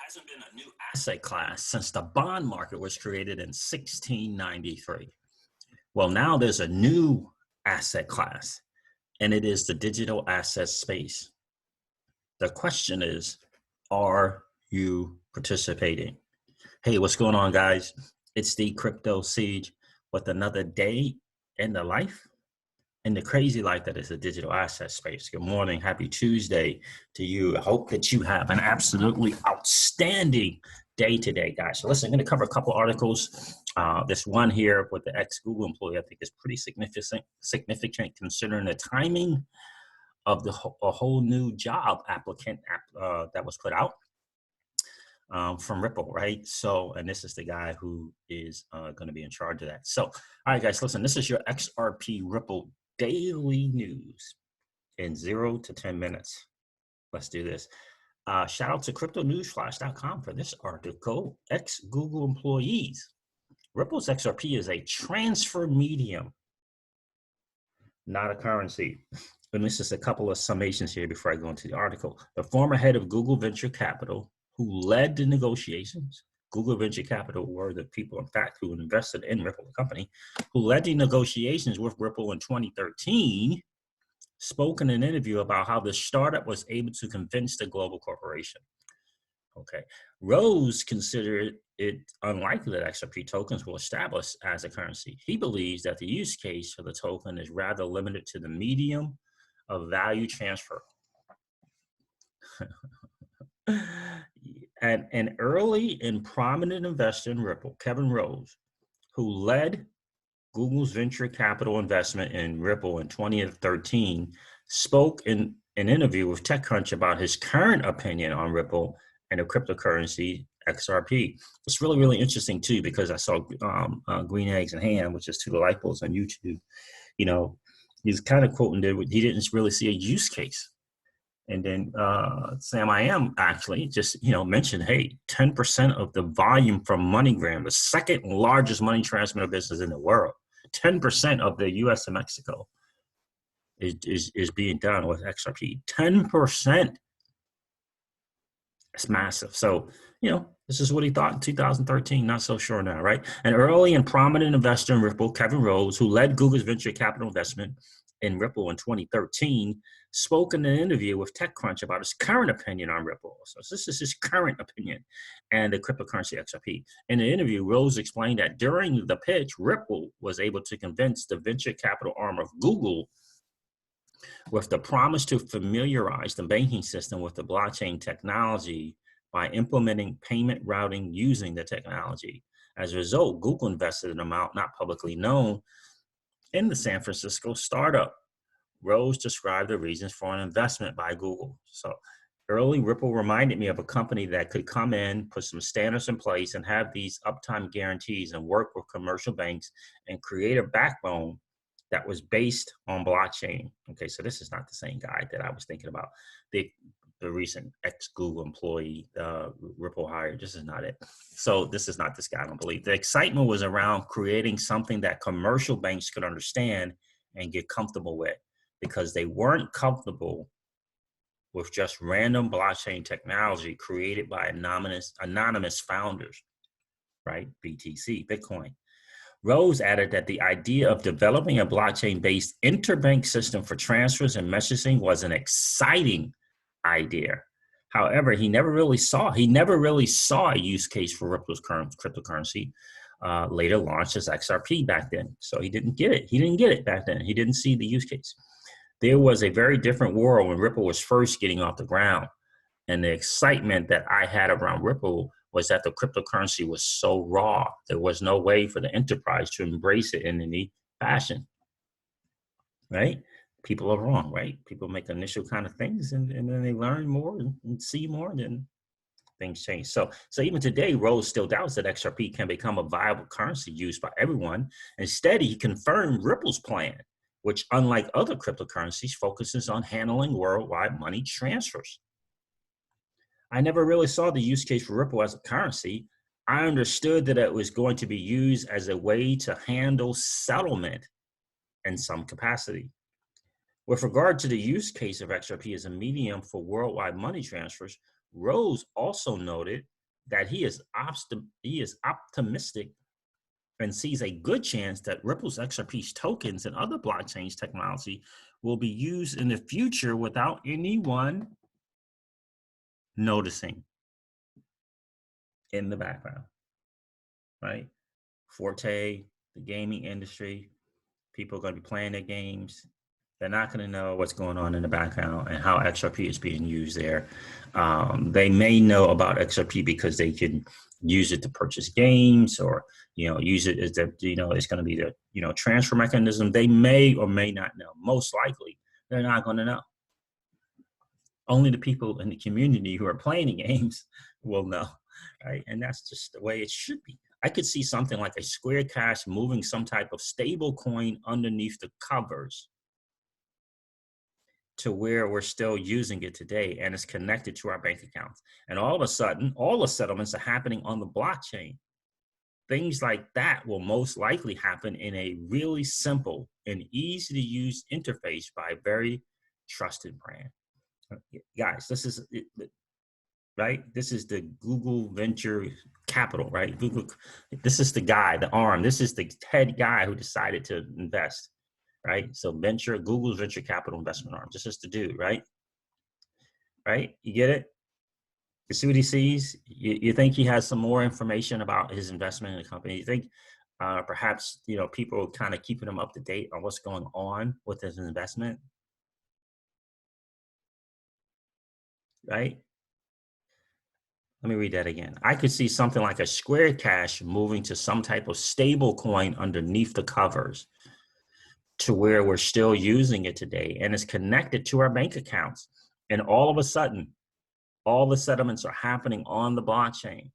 hasn't been a new asset class since the bond market was created in 1693. Well, now there's a new asset class, and it is the digital asset space. The question is, are you participating? Hey, what's going on, guys? It's the Crypto Siege with another day in the life, in the crazy life that is the digital asset space. Good morning. Happy Tuesday to you. I hope that you have an absolutely outstanding day today, guys. So listen, I'm going to cover a couple articles. This one here with the ex-Google employee, I think is pretty significant considering the timing of a whole new job applicant that was put out from Ripple, right? So, and this is the guy who is going to be in charge of that. So, all right, guys, listen, this is your XRP Ripple daily news in 0 to 10 minutes. Let's do this. Shout out to cryptonewsflash.com for this article. Ex-Google employees. Ripple's XRP is a transfer medium, not a currency. And this is a couple of summations here before I go into the article. The former head of Google Venture Capital, who led the negotiations. Google Venture Capital were the people, in fact, who invested in Ripple, the company, who led the negotiations with Ripple in 2013, spoke in an interview about how the startup was able to convince the global corporation. Okay. Rose considered it unlikely that XRP tokens will establish as a currency. He believes that the use case for the token is rather limited to the medium of value transfer. And an early and prominent investor in Ripple, Kevin Rose, who led Google's venture capital investment in Ripple in 2013, spoke in an interview with TechCrunch about his current opinion on Ripple and the cryptocurrency XRP. It's really, really interesting too, because I saw Green Eggs and Ham, which is 2 light bulbs on YouTube. You know, he's kind of quoting that he didn't really see a use case. And then Sam I Am actually just, mentioned, hey, 10% of the volume from MoneyGram, the second largest money transmitter business in the world, 10% of the US and Mexico is being done with XRP. 10%. It's massive. So, this is what he thought in 2013. Not so sure now, right? An early and prominent investor in Ripple, Kevin Rose, who led Google's venture capital investment in Ripple in 2013, spoke in an interview with TechCrunch about his current opinion on Ripple. So this is his current opinion and the cryptocurrency XRP. In the interview, Rose explained that during the pitch, Ripple was able to convince the venture capital arm of Google with the promise to familiarize the banking system with the blockchain technology by implementing payment routing using the technology. As a result, Google invested an amount not publicly known in the San Francisco startup. Rose described the reasons for an investment by Google. So early Ripple reminded me of a company that could come in, put some standards in place and have these uptime guarantees and work with commercial banks and create a backbone that was based on blockchain. Okay, so this is not the same guy that I was thinking about. The recent ex-Google employee Ripple hired. This is not it. So this is not this guy, I don't believe. The excitement was around creating something that commercial banks could understand and get comfortable with, because they weren't comfortable with just random blockchain technology created by anonymous founders, right? BTC, Bitcoin. Rose added that the idea of developing a blockchain-based interbank system for transfers and messaging was an exciting idea. However, he never really saw a use case for Ripple's current cryptocurrency, later launched as XRP back then. So he didn't get it. He didn't get it back then. He didn't see the use case. There was a very different world when Ripple was first getting off the ground. And the excitement that I had around Ripple was that the cryptocurrency was so raw. There was no way for the enterprise to embrace it in any fashion, right? People are wrong, right? People make initial kind of things and then they learn more and see more, and then things change. So even today, Rose still doubts that XRP can become a viable currency used by everyone. Instead, he confirmed Ripple's plan, which, unlike other cryptocurrencies, focuses on handling worldwide money transfers. I never really saw the use case for Ripple as a currency. I understood that it was going to be used as a way to handle settlement in some capacity. With regard to the use case of XRP as a medium for worldwide money transfers, Rose also noted that he is optimistic and sees a good chance that Ripple's XRP's tokens and other blockchains technology will be used in the future without anyone noticing in the background, right? Forte, the gaming industry, people are going to be playing their games. They're not going to know what's going on in the background and how XRP is being used there. They may know about XRP because they can use it to purchase games, or use it as the it's going to be the transfer mechanism. They may or may not know. Most likely, they're not going to know. Only the people in the community who are playing the games will know, right? And that's just the way it should be. I could see something like a Square Cash moving some type of stable coin underneath the covers to where we're still using it today, and it's connected to our bank accounts. And all of a sudden, all the settlements are happening on the blockchain. Things like that will most likely happen in a really simple and easy to use interface by a very trusted brand. Guys, this is right. This is the Google venture capital, right? Google. This is the guy, the arm. This is the head guy who decided to invest, right? So Google's venture capital investment arm. This is the dude, right? Right? You get it? You see what he sees? You think he has some more information about his investment in the company? You think perhaps people are kind of keeping him up to date on what's going on with his investment, right? Let me read that again. I could see something like a Square Cash moving to some type of stable coin underneath the covers to where we're still using it today, and it's connected to our bank accounts. And all of a sudden, all the settlements are happening on the blockchain.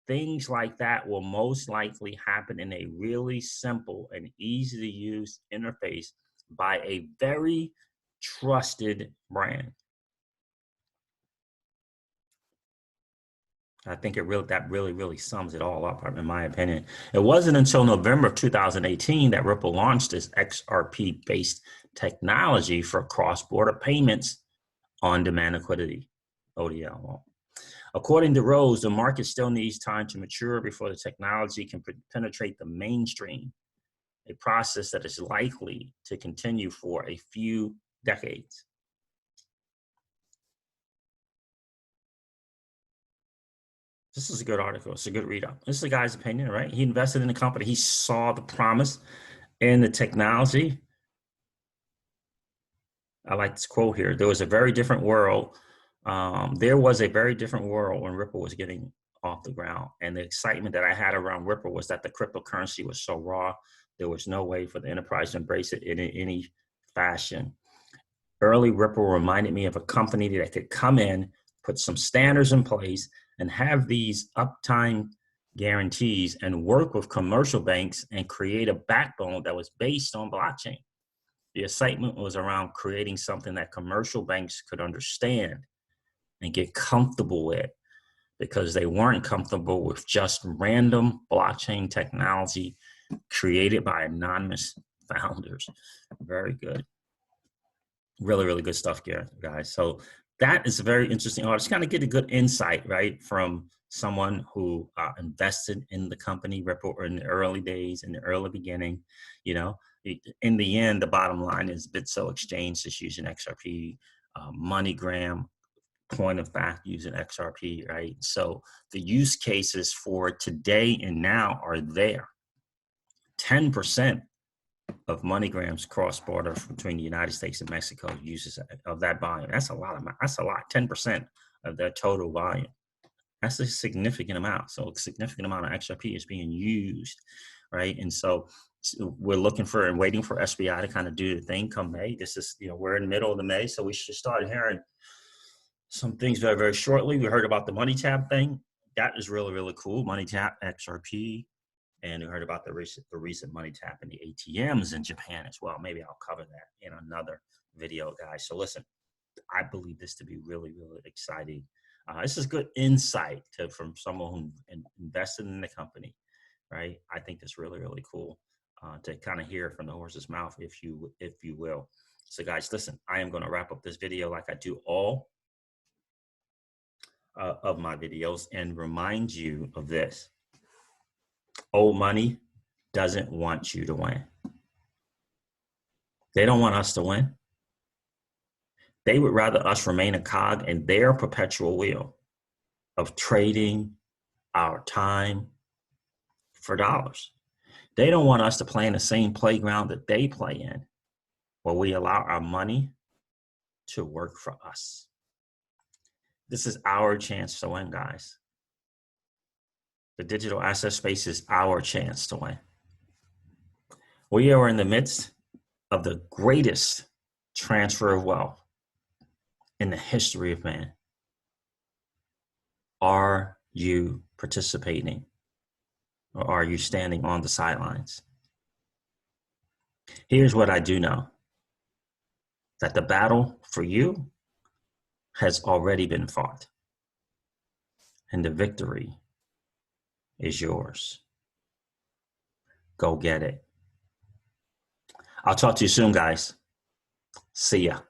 Things like that will most likely happen in a really simple and easy to use interface by a very trusted brand. I think that really sums it all up, in my opinion. It wasn't until November of 2018 that Ripple launched this XRP-based technology for cross-border payments on demand liquidity, ODL. According to Rose, the market still needs time to mature before the technology can penetrate the mainstream, a process that is likely to continue for a few decades. This is a good article. It's a good read up. This is the guy's opinion, right? He invested in the company. He saw the promise in the technology. I like this quote here. There was a very different world. There was a very different world when Ripple was getting off the ground. And the excitement that I had around Ripple was that the cryptocurrency was so raw. There was no way for the enterprise to embrace it in any fashion. Early Ripple reminded me of a company that could come in, put some standards in place, and have these uptime guarantees and work with commercial banks and create a backbone that was based on blockchain. The excitement was around creating something that commercial banks could understand and get comfortable with, because they weren't comfortable with just random blockchain technology created by anonymous founders. Very good. Really good stuff here, guys. So that is a very interesting. I just kind of get a good insight, right, from someone who invested in the company Ripple in the early days, in the early beginning. In the end, the bottom line is Bitso Exchange is using XRP, MoneyGram, Point of Fact using XRP, right? So the use cases for today and now are there. 10% of MoneyGram's cross-border between the United States and Mexico uses of that volume. That's a lot. 10% of their total volume. That's a significant amount. So a significant amount of XRP is being used, right? And so we're looking for and waiting for SBI to kind of do the thing come May. This is, we're in the middle of the May, so we should start hearing some things very shortly. We heard about the Money Tap thing. That is really cool. Money Tap XRP. And we heard about the recent money tap in the ATMs in Japan as well. Maybe I'll cover that in another video, guys. So listen, I believe this to be really exciting. This is good insight from someone who invested in the company, right? I think that's really cool to kind of hear from the horse's mouth, if you will. So guys, listen, I am going to wrap up this video like I do all of my videos and remind you of this. Old money doesn't want you to win. They don't want us to win. They would rather us remain a cog in their perpetual wheel of trading our time for dollars. They don't want us to play in the same playground that they play in, where we allow our money to work for us. This is our chance to win, guys. The digital asset space is our chance to win. We are in the midst of the greatest transfer of wealth in the history of man. Are you participating, or are you standing on the sidelines? Here's what I do know, that the battle for you has already been fought, and the victory is yours. Go get it. I'll talk to you soon, guys. See ya.